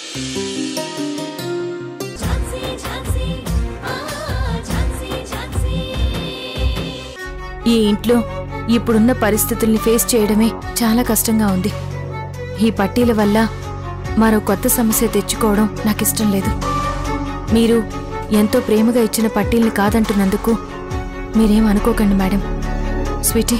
ఈ ఇంట్లో ఇప్పుడున్న పరిస్థితుల్ని ఫేస్ చేయడమే చాలా కష్టంగా ఉంది. ఈ పట్టీల వల్ల మరో కొత్త సమస్య తెచ్చుకోవడం నాకిష్టం లేదు. మీరు ఎంతో ప్రేమగా ఇచ్చిన పట్టీల్ని కాదంటున్నందుకు మీరేం అనుకోకండి మేడం. స్వీటీ,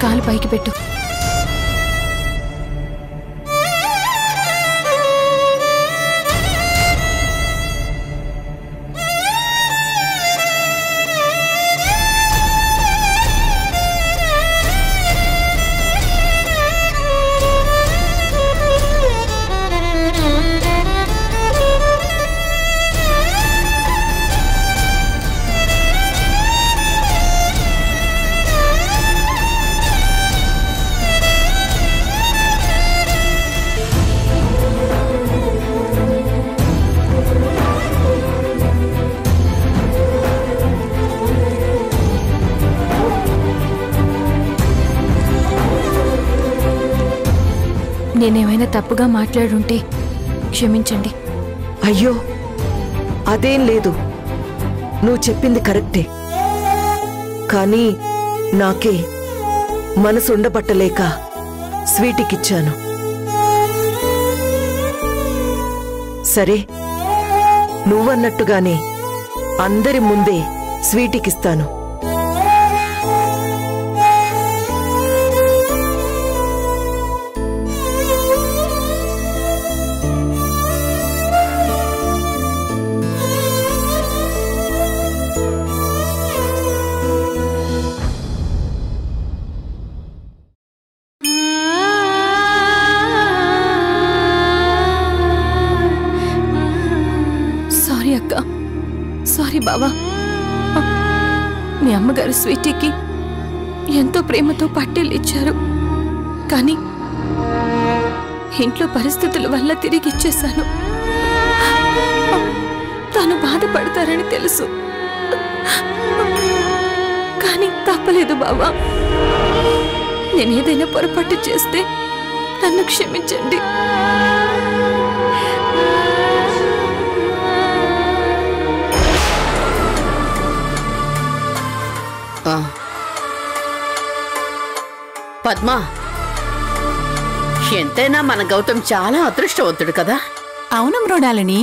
కాలు పైకి పెట్టు. నేనేమైనా తప్పుగా మాట్లాడుంటే క్షమించండి. అయ్యో, అదేం లేదు. నువ్వు చెప్పింది కరెక్టే. కానీ నాకే మనసు ఉండబట్టలేక స్వీటీకిచ్చాను. సరే, నువ్వన్నట్టుగానే అందరి ముందే స్వీటీకిస్తాను. సారీ బావా. మీ అమ్మగారు స్వీటీకి ఎంతో ప్రేమతో పట్టీలు ఇచ్చారు. కానీ ఇంట్లో పరిస్థితుల వల్ల తిరిగి ఇచ్చేశాను. తాను బాధపడతారని తెలుసు, కానీ తప్పలేదు బావా. నేనేదైనా పొరపాటు చేస్తే నన్ను క్షమించండి. పద్మా, ఎంతైనా మన గౌతమ్ చాలా అదృష్టవంతుడు కదా. అవును మృణాలిని,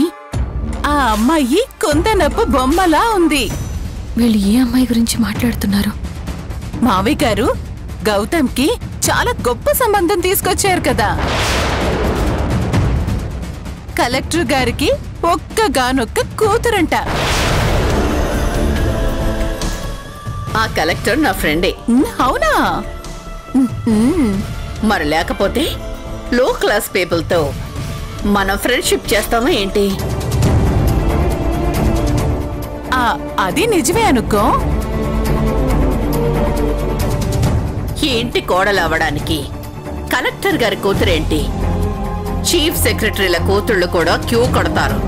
ఆ అమ్మాయి కొందనప్ప బొమ్మలా ఉంది. వీళ్ళు ఏ అమ్మాయి గురించి మాట్లాడుతున్నారు? మావి గారు గౌతమ్కి చాలా గొప్ప సంబంధం తీసుకొచ్చారు కదా. కలెక్టర్ గారికి ఒక్కగానొక్క కూతురంట. ఆ కలెక్టర్ నా ఫ్రెండే. అవునా? మరి లేకపోతే లో క్లాస్ పీపుల్తో మనం ఫ్రెండ్షిప్ చేస్తామా ఏంటి? అది నిజమే అనుకో. ఈ ఇంటి కోడలవ్వడానికి కలెక్టర్ గారి కూతురేంటి, చీఫ్ సెక్రటరీల కూతుళ్ళు కూడా క్యూ కొడతారు.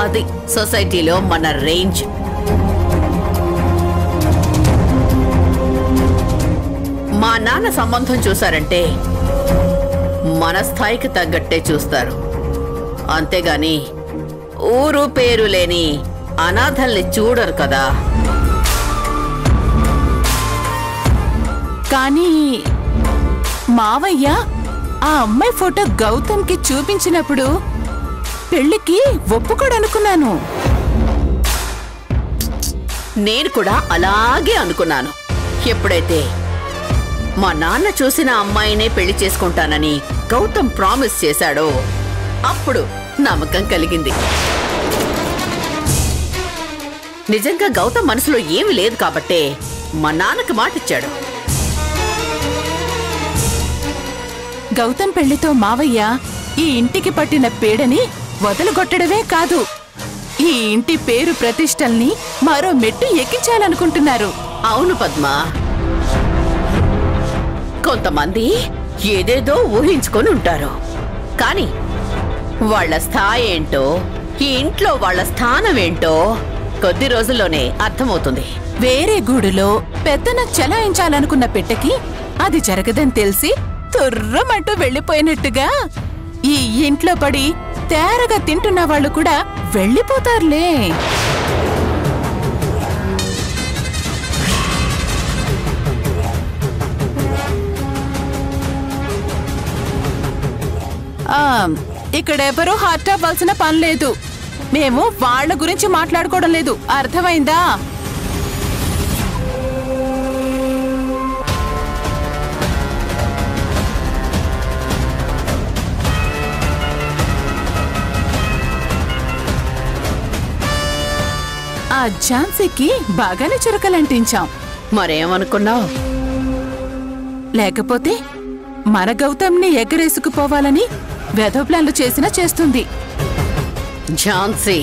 అది సొసైటీలో మన రేంజ్. మా నాన్న సంబంధం చూసారంటే మన స్థాయికి తగ్గట్టే చూస్తారు. అంతేగాని ఊరు పేరు లేని అనాథల్ని చూడరు కదా. కానీ మావయ్య ఆ అమ్మాయి ఫోటో గౌతమ్కి చూపించినప్పుడు పెళ్లికి ఒప్పుకోడనుకున్నాను. నేను కూడా అలాగే అనుకున్నాను. ఎప్పుడైతే మా నాన్న చూసిన అమ్మాయినే పెళ్లి చేసుకుంటానని గౌతమ్ ప్రామిస్ చేశాడో అప్పుడు నమ్మకం కలిగింది. నిజంగా గౌతమ్ మనసులో ఏమీ లేదు కాబట్టే మా నాన్నకి మాటిచ్చాడు. గౌతమ్ పెళ్లితో మావయ్య ఈ ఇంటికి పట్టిన పీడని వదలగొట్టడమే కాదు, ఈ ఇంటి పేరు ప్రతిష్టల్ని మరో మెట్టు ఎక్కించాలనుకుంటున్నారు. అవును పద్మా, కొంతమంది ఏదేదో ఊహించుకొని ఉంటారు. కానీ వాళ్ల స్థాయి ఏంటో, ఈ ఇంట్లో వాళ్ల స్థానం ఏంటో కొద్ది రోజుల్లోనే అర్థమవుతుంది. వేరే గూడులో పెద్దన చెలాయించాలనుకున్న పెట్టకి అది జరగదని తెలిసి తుర్రమంటూ వెళ్ళిపోయినట్టుగా ఈ ఇంట్లో పడి తేరగా తింటున్న వాళ్ళు కూడా వెళ్ళిపోతారులే. ఇక్కడెవరూ హర్ట్ అవ్వాల్సిన పని లేదు. మేము వాళ్ళ గురించి మాట్లాడుకోవడం లేదు, అర్థమైందా? ఆ ఝాన్సీకి బాగానే చురకలంటించాం. మరేమనుకున్నావు? లేకపోతే మన గౌతమ్ని ఎగరేసుకుపోవాలని వెధో ప్లాన్లు చేసినా చేస్తుంది. ఝాన్సీ,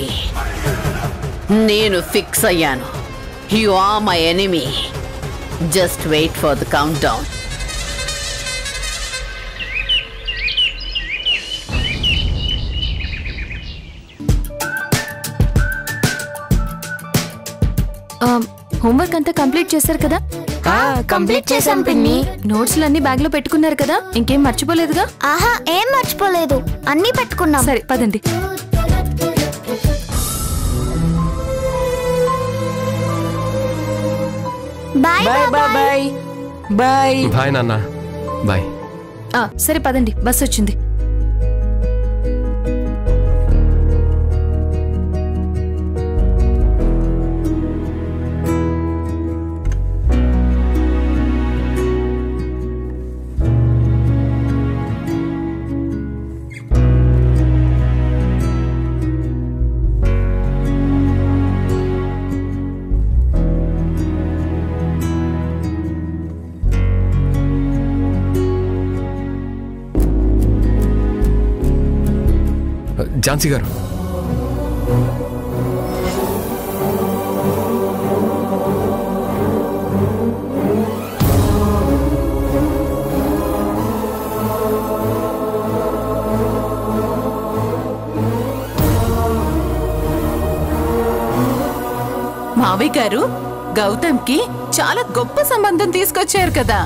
నేను ఫిక్స్ అయ్యాను. You are my enemy. Just wait for the countdown. Homework అంతా కంప్లీట్ చేశారు కదా? కంప్లీట్ చేసాం పిన్ని. నోట్స్లు అన్ని బ్యాగ్ లో పెట్టుకున్నారు కదా? ఇంకేం మర్చిపోలేదుగా? ఆహా, ఏం మర్చిపోలేదు, అన్ని పెట్టుకున్నాం. సరే పదండి. Bye bye bye bye bye. Bye నాన్న. బాయ్. సరే పదండి, బస్ వచ్చింది. ఝాన్సీ గారు, మావయ్య గారు గౌతమ్కి చాలా గొప్ప సంబంధం తీసుకొచ్చారు కదా.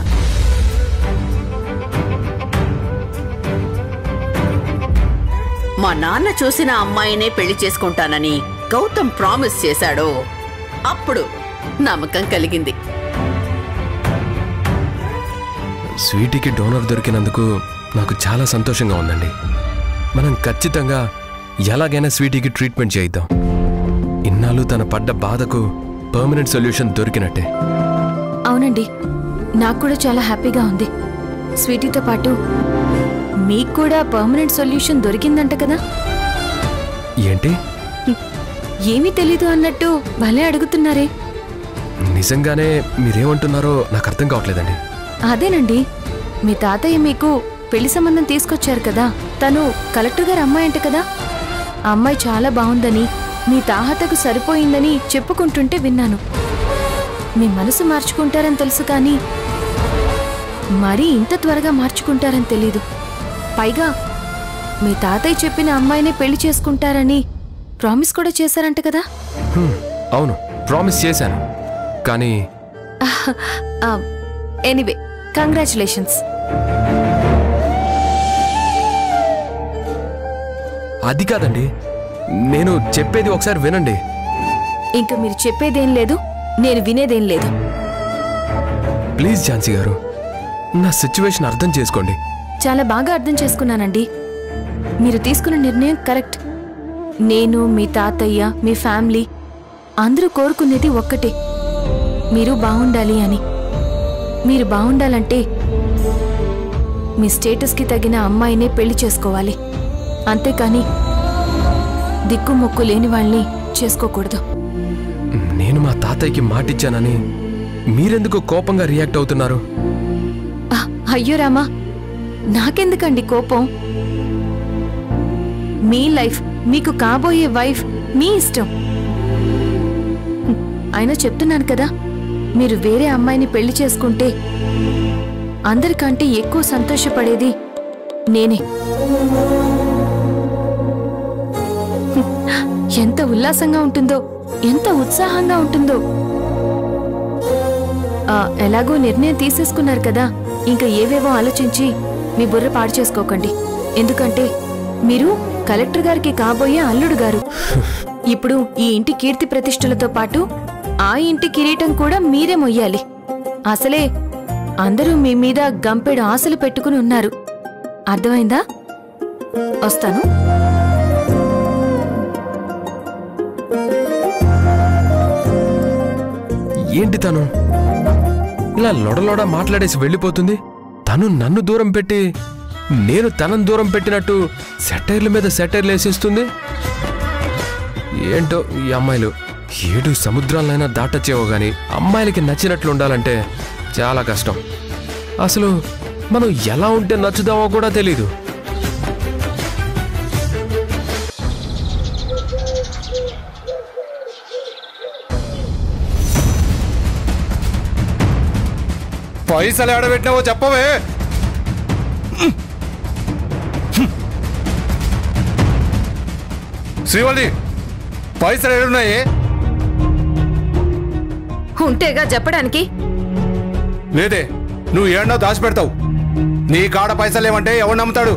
మా నాన్న చూసిన అమ్మాయినే పెళ్లి చేసుకుంటానని గౌతమ్ ప్రామిస్ చేశాడు. అప్పుడు నమ్మకం కలిగింది. స్వీటీకి డోనర్ దొరికినందుకు నాకు చాలా సంతోషంగా ఉందండి. మనం ఖచ్చితంగా ఎలాగైనా స్వీటీకి ట్రీట్మెంట్ చేయిద్దాం. ఇన్నాళ్ళు తన పడ్డ బాధకు పర్మనెంట్ సొల్యూషన్ దొరికినట్టే. అవునండి, నాకు కూడా చాలా హ్యాపీగా ఉంది. స్వీటీతో పాటు మీకు కూడా పర్మనెంట్ సొల్యూషన్ దొరికిందంట కదా? ఏంటి? ఏమీ తెలీదు అన్నట్టు భలే అడుగుతున్నారే. నిజంగానే మీరేమంటున్నారో నాకు అర్థం కావట్లేదండి. అదేనండి, మీ తాతయ్య మీకు పెళ్లి సంబంధం తీసుకొచ్చారు కదా. తను కలెక్టర్ గారు అమ్మాయి అంట కదా. ఆ అమ్మాయి చాలా బాగుందని, మీ తాహతకు సరిపోయిందని చెప్పుకుంటుంటే విన్నాను. మీ మనసు మార్చుకుంటారని తెలుసు కానీ మరీ ఇంత త్వరగా మార్చుకుంటారని తెలీదు. పైగా మీ తాతయ్య చెప్పిన అమ్మాయినే పెళ్లి చేసుకుంటారని ప్రామిస్ కూడా చేశారంట కదా? అవును, ప్రామిస్ చేశాను. కానీ ఎనీవే, కంగ్రాచులేషన్స్. అది కాదండి, నేను చెప్పేది ఒకసారి వినండి. ఇంకా మీరు చెప్పేదేం లేదు, నేను వినేదేం లేదు. ప్లీజ్ ఝాన్సీ గారు, నా సిచ్యువేషన్ అర్థం చేసుకోండి. చాలా బాగా అర్థం చేసుకున్నానండి. మీరు తీసుకున్న నిర్ణయం కరెక్ట్. నేను, మీ తాతయ్య, మీ ఫ్యామిలీ అందరూ కోరుకునేది ఒక్కటే, మీరు బాగుండాలి అని. మీరు బాగుండాలంటే మీ స్టేటస్కి తగిన అమ్మాయినే పెళ్లి చేసుకోవాలి. అంతేకాని దిక్కుమొక్కు లేని వాళ్ళని చేసుకోకూడదు. నేను మా తాతయ్యకి మాటిచ్చానని మీరెందుకు కోపంగా రియాక్ట్ అవుతున్నారు? అయ్యో రామా, నాకెందుకండి కోపం? మీ లైఫ్, మీకు కాబోయే వైఫ్ మీ ఇష్టం. అయినా చెప్తున్నాను కదా, మీరు వేరే అమ్మాయిని పెళ్లి చేసుకుంటే అందరికంటే ఎక్కువ సంతోషపడేది నేనే. ఎంత ఉల్లాసంగా ఉంటుందో ఎంత ఉత్సాహంగా ఉంటుందో. ఎలాగో నిర్ణయం తీసేసుకున్నారు కదా, ఇంకా ఏవేవో ఆలోచించి మీ బుర్ర పాడు చేసుకోకండి. ఎందుకంటే మీరు కలెక్టర్ గారికి కాబోయే అల్లుడు గారు. ఇప్పుడు ఈ ఇంటి కీర్తి ప్రతిష్టలతో పాటు ఆ ఇంటి కిరీటం కూడా మీరే మొయ్యాలి. అసలే అందరూ మీ మీద గంపెడు ఆశలు పెట్టుకుని ఉన్నారు. అర్థమైందా? వస్తాను. ఏంటి తను ఇలా లొడలోడ మాట్లాడేసి వెళ్ళిపోతుంది? తను నన్ను దూరం పెట్టి నేను తనను దూరం పెట్టినట్టు సెటైర్ల మీద సెటైర్లు వేసేస్తుంది. ఏంటో ఈ అమ్మాయిలు 7 సముద్రాలైనా దాటచ్చేవో గాని అమ్మాయిలకి నచ్చినట్లు ఉండాలంటే చాలా కష్టం. అసలు మనం ఎలా ఉంటే నచ్చుదామో కూడా తెలీదు. పైసలు ఆడబెట్టినావో చెప్పవే. శ్రీవల్లి, పైసలు ఏడున్నాయి? ఉంటేగా చెప్పడానికి. లేదే, నువ్వు ఏడనో దాచిపెడతావు. నీ కాడ పైసలు ఏమంటే ఎవడు నమ్ముతాడు?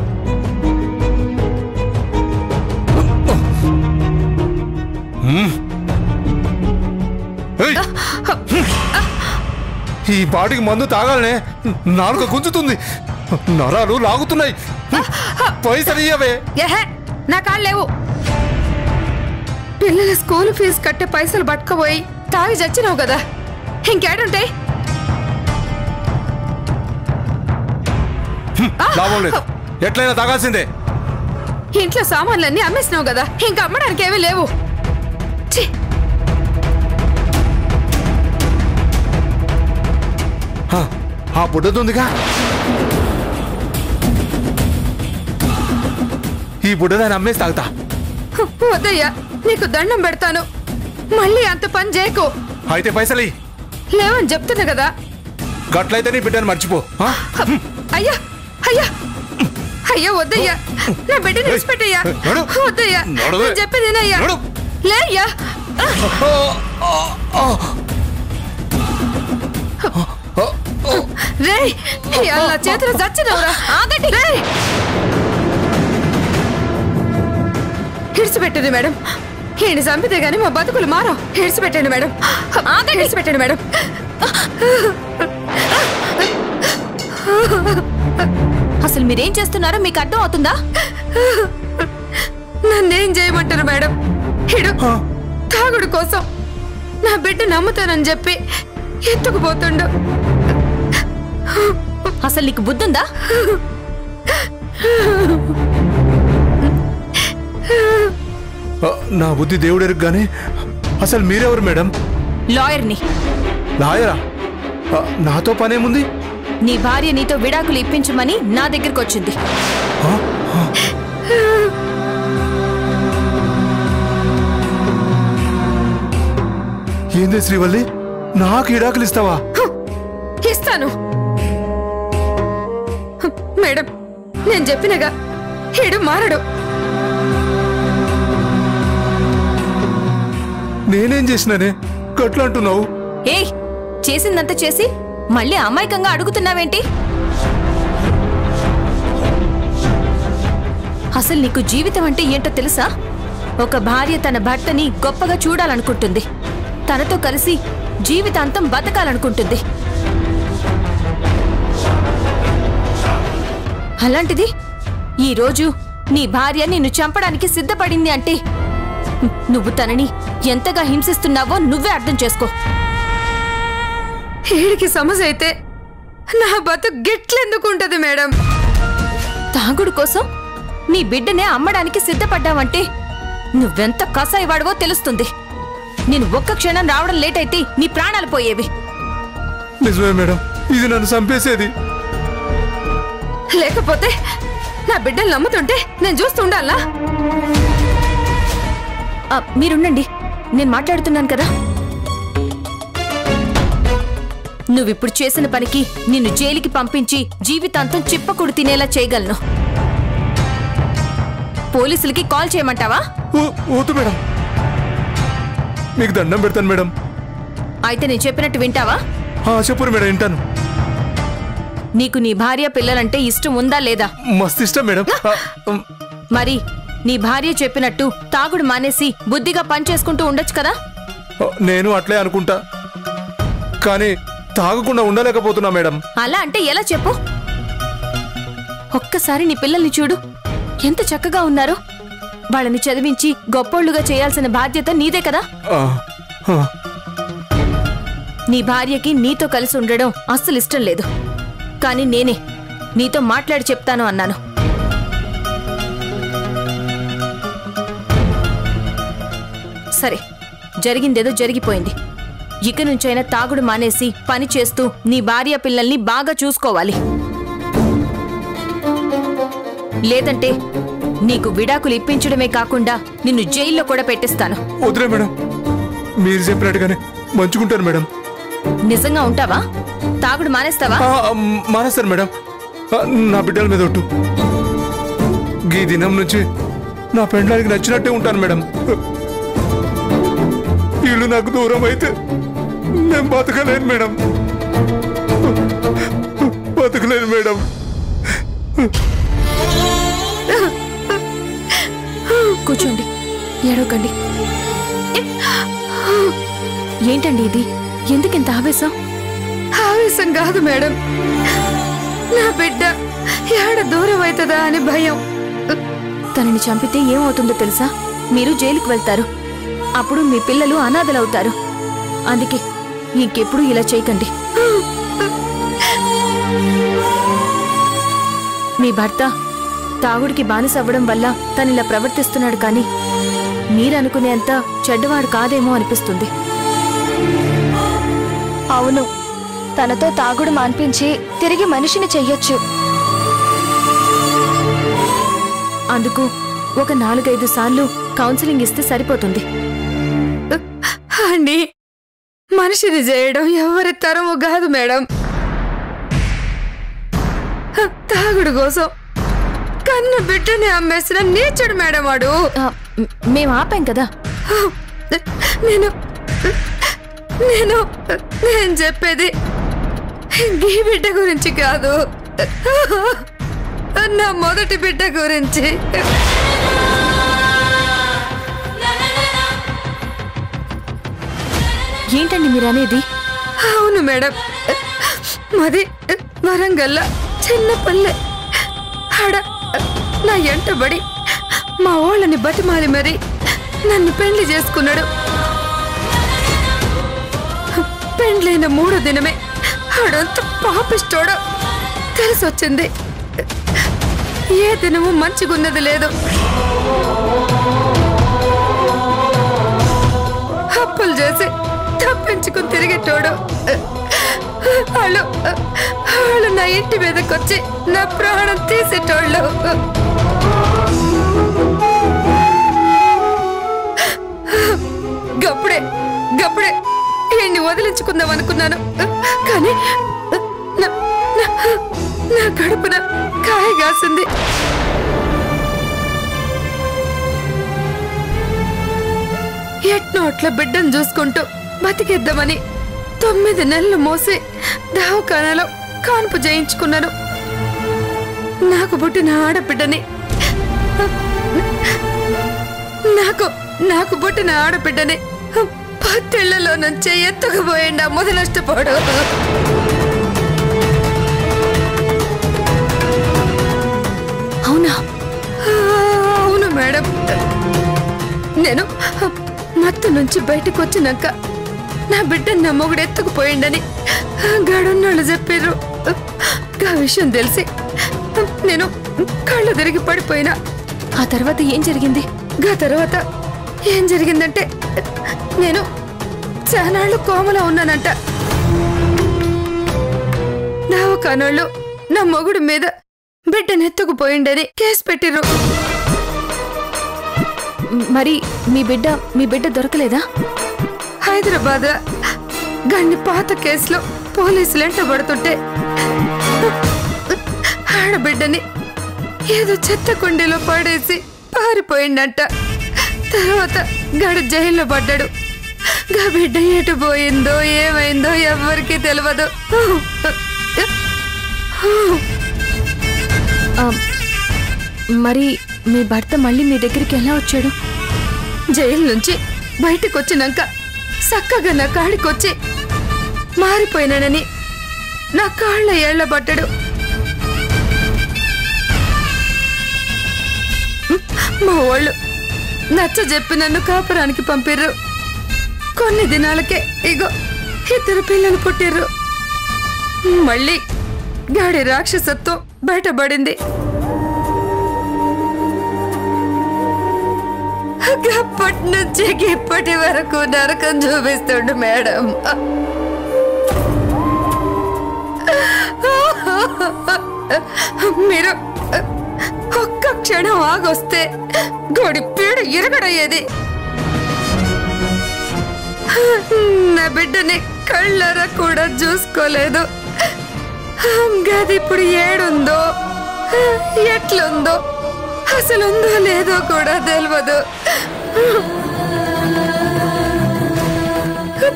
ఈ పాటికి మందు తాగాలనే నాలుక గుంజుతుంది, నరాలు లాగుతున్నాయి. పైసలు ఇయ్యవే. నా కాళ్ళు లేవు. పిల్లల స్కూల్ ఫీజు కట్టే పైసలు పట్టుకుపోయి తాగి చచ్చినావు కదా, ఇంకేడుంటాయి? లాభం లేదు, ఎట్లయినా తాగాల్సిందే. ఇంట్లో సామాన్లన్నీ అమ్మేసినావు కదా, ఇంకా అమ్మడానికి ఏమీ లేవు. ఆ బుడ్డదుందిగా, ఈ బుడ్డదాన్ని అమ్మేసి తాగుతా. వద్దయ్యా, నీకు దండం పెడతాను. మళ్ళీ అంత పని చేయకు. అయితే పైసలు లేవని చెప్తున్నా కదా. గట్లయితే నీ బిడ్డను మర్చిపో. అయ్యా అయ్యా అయ్యా, వద్దయ్యా, నా బిడ్డను విడిచిపెట్టయ్యా. వద్దయ్యా, చెప్పేదేనయ్యా. లేయ్యా. రేయ్, అలా చేతులు చచ్చినవురా. ఆగండి. రేయ్, హిడిచిపెట్టండి మేడం. ఈయన చంపితే గాని మా బతుకులు మారా. హిడిచిపెట్టండి మేడం. హిడిచిపెట్టండి మేడం. అసలు మీరేం చేస్తున్నారో మీకు అర్థం అవుతుందా? నన్నేం చేయమంటారు మేడం? హిడు తాగుడు కోసం నా బిడ్డ నమ్ముతానని చెప్పి ఎత్తుకుపోతుండు. అసలు నీకు బుద్ధుందా? నా బుద్ధి దేవుడెరుగు గానీ అసలు మీరెవరు మేడం? లాయర్ని. లాయరా? నాతో పనేముంది? నీ భార్య నీతో విడాకులు ఇప్పించమని నా దగ్గరకు వచ్చింది. ఏంది శ్రీవల్లి, నాకు విడాకులు ఇస్తావా? ఇస్తాను మేడం. నేను చెప్పినగా హీడు మారడు. నేనేం చేసినానే గట్లా అంటున్నావు? ఏయ్, చేసిందంతా చేసి మళ్ళీ అమాయకంగా అడుగుతున్నావేంటి? అసలు నీకు జీవితం అంటే ఏంటో తెలుసా? ఒక భార్య తన భర్తని గొప్పగా చూడాలనుకుంటుంది, తనతో కలిసి జీవితాంతం బతకాలనుకుంటుంది. అలాంటిది ఈరోజు నీ భార్య నిన్ను చంపడానికి సిద్ధపడింది అంటే నువ్వు తనని ఎంతగా హింసిస్తున్నావో నువ్వే అర్థం చేసుకో. ఏడికి సమస్య అయితే నా బతుకు గిట్లెందుకుంటది మేడం? తాగుడు కోసం నీ బిడ్డనే అమ్మడానికి సిద్ధపడ్డావంటే నువ్వెంత కసాయివాడవో తెలుస్తుంది. నేను ఒక్క క్షణం రావడం లేట్ అయితే నీ ప్రాణాలు పోయేవి. నిజమే మేడం, ఇది నన్ను చంపేసేది. లేకపోతే నా బిడ్డలు నమ్ముతుంటే నేను చూస్తుండాలా? మీరుండండి, నేను మాట్లాడుతున్నాను కదా. నువ్విప్పుడు చేసిన పనికి నిన్ను జైలుకి పంపించి జీవితాంతం చిప్పకుడు తినేలా చేయగలను. పోలీసులకి కాల్ చేయమంటావా? వద్దు మేడం, మీకు దండం పెడతాను మేడం. అయితే నేను చెప్పినట్టు వింటావా? చెప్పురు మేడం, వింటాను. నీకు నీ భార్య పిల్లలంటే ఇష్టం ఉందా లేదా? మస్తు ఇష్టం మేడం. మరి నీ భార్య చెప్పినట్టు తాగుడు మానేసి బుద్ధిగా పని చేసుకుంటూ ఉండొచ్చు కదా? నేను అట్లే అనుకుంటా, కానీ తాగకుండా ఉండలేకపోతున్నా మేడం. అలా అంటే ఎలా చెప్పు? ఒక్కసారి నీ పిల్లల్ని చూడు, ఎంత చక్కగా ఉన్నారో. వాళ్ళని చదివించి గొప్పోళ్లుగా చేయాల్సిన బాధ్యత నీదే కదా? నీ భార్యకి నీతో కలిసి ఉండడం అస్సలు ఇష్టం లేదు, కానీ నేనే నీతో మాట్లాడి చెప్తాను అన్నాను. సరే, జరిగిందేదో జరిగిపోయింది. ఇక నుంచైనా తాగుడు మానేసి పని చేస్తూ నీ భార్య పిల్లల్ని బాగా చూసుకోవాలి. లేదంటే నీకు విడాకులు ఇప్పించడమే కాకుండా నిన్ను జైల్లో కూడా పెట్టిస్తాను. వద్దులే మేడం, మీరు చెప్పినట్టుగానే మంచుకుంటాను మేడం. నిజంగా ఉంటావా? తాగుడు మానేస్తావా? మానేస్తాను మేడం. నా బిడ్డల మీద ఒట్టు. ఈ దినం నుంచి నా పెండ్లానికి నచ్చినట్టే ఉంటాను మేడం. వీళ్ళు నాకు దూరం అయితే నేను బతకలేను మేడం, బతకలేను మేడం. కూర్చోండి, ఏడవకండి. ఏంటండి ఇది? ఎందుకింత ఆవేశం? ఆవేశం కాదు మేడం, నా బిడ్డ ఏడ దూరం అవుతుందా అని భయం. తనని చంపితే ఏమవుతుందో తెలుసా? మీరు జైలుకు వెళ్తారు. అప్పుడు మీ పిల్లలు అనాథలవుతారు. అందుకే ఇంకెప్పుడు ఇలా చేయకండి. మీ భర్త తాగుడికి బానిసవ్వడం వల్ల తనిలా ప్రవర్తిస్తున్నాడు, కానీ మీరనుకునేంత చెడ్డవాడు కాదేమో అనిపిస్తుంది. అవును, తనతో తాగుడు మాన్పించి తిరిగి మనిషిని చెయ్యొచ్చు. అందుకు ఒక 4-5 సార్లు కౌన్సిలింగ్ ఇస్తే సరిపోతుంది. అండి, మనిషిని చేయడం ఎవరి తరము కాదు మేడం. తాగుడు కోసం కన్న బిడ్డని అమ్మేసిన నీచుడు మేడం వాడు. మేము ఆపాం కదా. నేను నేను నేను చెప్పేది ఈ బిడ్డ గురించి కాదు, నా మొదటి బిడ్డ గురించి. ఏంటండి మీరనేది? అవును మేడం, మాది వరంగల్ల చిన్న పల్లె. ఆడ నా ఎంటబడి మా వాళ్ళని బతిమాలి మరి నన్ను పెళ్లి చేసుకున్నాడు. పెండ్లైన 3 దినమే ఆడంత పాపిష్టోడు తెలిసొచ్చింది. ఏ దినము మంచిగున్నది లేదు. అప్పులు చేసి తప్పించుకుని తిరిగేటోడు. వాళ్ళు నా ఇంటి మీదకొచ్చి నా ప్రాణం తీసేటోళ్ళు. గప్పుడే ఈయన్ని వదిలించుకుందాం అనుకున్నాను, కానీ నా కడుపున కాయగాసింది. ఎట్నో అట్లా బిడ్డను చూసుకుంటూ బతికేద్దామని 9 నెలలు మోసి దవాఖానాలో కాన్పు చేయించుకున్నాను. నాకు పుట్టిన ఆడబిడ్డని నాకు పుట్టిన ఆడబిడ్డని 10 ఏళ్లలో నుంచే ఎత్తుకుపోయిండా మొదలష్టపోడు. అవునా? అవును మేడం, నేను మత్తు నుంచి బయటకు వచ్చినాక నా బిడ్డని నా మొగుడు ఎత్తుకుపోయిండని గడున్నోళ్ళు చెప్పారు. ఆ విషయం తెలిసి నేను కళ్ళు తిరిగి పడిపోయినా. ఆ తర్వాత ఏం జరిగింది? ఆ తర్వాత ఏం జరిగిందంటే, నేను చానాళ్ళు కోమలో ఉన్నానంట. దవాఖానోళ్ళు నా మొగుడు మీద బిడ్డనెత్తుకుపోయిండని కేసు పెట్టిర్రు. మరి మీ బిడ్డ దొరకలేదా? హైదరాబాద్ గన్ని పాత కేసులో పోలీసులు ఎంటబడుతుంటే ఆడబిడ్డని ఏదో చెత్త కుండీలో పడేసి పారిపోయిందంట. తర్వాత గడు జైల్లో పడ్డాడు. గా బిడ్డ ఎటు పోయిందో ఏమైందో ఎవ్వరికీ తెలియదు. మరి మీ భర్త మళ్ళీ మీ దగ్గరికి ఎలా వచ్చాడు? జైలు నుంచి బయటకు వచ్చినాక చక్కగా నా కాడికొచ్చి మారిపోయినానని నా కాళ్ళ ఏళ్ల పడ్డాడు. మా వాళ్ళు నచ్చ చెప్పి నన్ను కాపురానికి పంపిర్రు. కొన్ని దినాలకే ఇగో 2 పిల్లలు పుట్టిర్రు. మళ్ళీ గాడి రాక్షసత్వం బయటపడింది. అప్పటి నుంచి ఇప్పటి వరకు నరకం చూపిస్తుండు మేడం. మీరు ఒక్క క్షణం ఆగొస్తే గోడి పీడ ఇరగడయ్యేది. నా బిడ్డని కళ్ళరా కూడా చూసుకోలేదు. గది ఇప్పుడు ఏడుందో ఎట్లుందో అసలు ఉందో లేదో కూడా తెలియదు.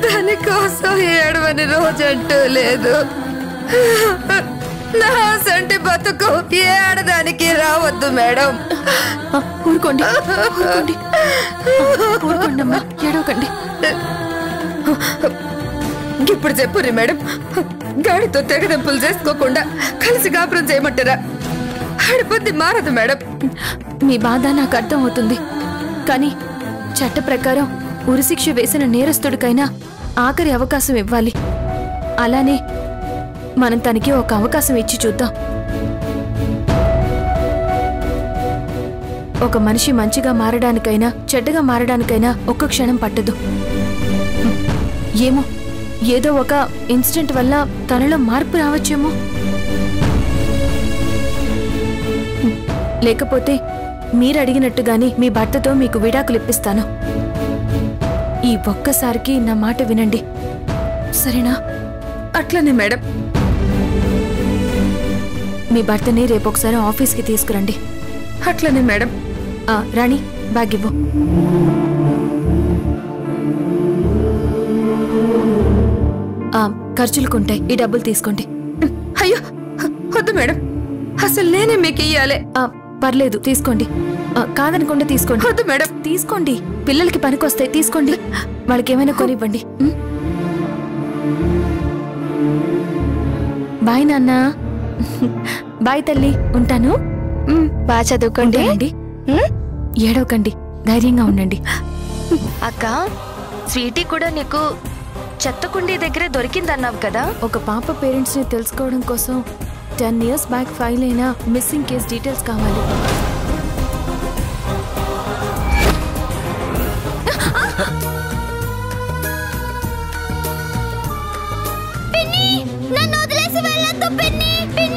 దానికోసం ఏడవని రోజంటూ లేదు. నా సంటి బతుకు ఏడదానికి రావద్దు మేడం. ఊరుకోండి, ఊరుకోండి, ఊరుకోండి అమ్మా, ఏడవకండి. ఇప్పుడు చెప్పురి మేడం, గాడితో తెగదెంపులు చేసుకోకుండా కలిసి కాపురం చేయమంటారా? ఆడిపోద్ది మారదు మేడం. మీ బాధ నాకు అర్థం అవుతుంది, కానీ చట్ట ప్రకారం ఉరిశిక్ష వేసిన నేరస్తుడికైనా ఆఖరి అవకాశం ఇవ్వాలి. అలానే మనం తనకి ఒక అవకాశం ఇచ్చి చూద్దాం. ఒక మనిషి మంచిగా మారడానికైనా చెడ్డగా మారడానికైనా ఒక్క క్షణం పట్టదు. ఏమో, ఏదో ఒక ఇన్సిడెంట్ వల్ల తనలో మార్పు రావచ్చేమో. లేకపోతే మీరు అడిగినట్టుగానే మీ భర్తతో మీకు విడాకులు ఇప్పిస్తాను. ఈ ఒక్కసారికి నా మాట వినండి, సరేనా? అట్లనే మేడం. మీ భర్తని రేపు ఒకసారి ఆఫీస్కి తీసుకురండి. అట్లనే మేడం. రాణి, బ్యాగ్ ఇవ్వు. ఖర్చులుకుంటాయి, ఈ డబ్బులు తీసుకోండి. అయ్యో వద్దు మేడం, అసలు నేనే మీకు ఇయ్యాలి. పర్లేదు, తీసుకోండి. కాదనకుండా తీసుకోండి. వద్దు మేడం, తీసుకోండి, పిల్లలకి పనికొస్తాయి, తీసుకోండి. వాళ్ళకి ఏమైనా కొనివ్వండి. బాయ్ నాన్న. బాయ్ తల్లి, ఉంటాను. బాగా చదువుకోండి. ఏడవకండి, ధైర్యంగా ఉండండి. అక్క, స్వీటీ కూడా నీకు చెత్తకుండీ దగ్గరే దొరికిందన్నావు కదా? ఒక పాప పేరెంట్స్ ని తెలుసుకోవడం కోసం 10 years బ్యాక్ ఫైల్ అయిన మిస్సింగ్ కేస్ డీటెయిల్స్ కావాలి. నన్ను వదిలేసి వెళ్ళొద్దు పిన్ని.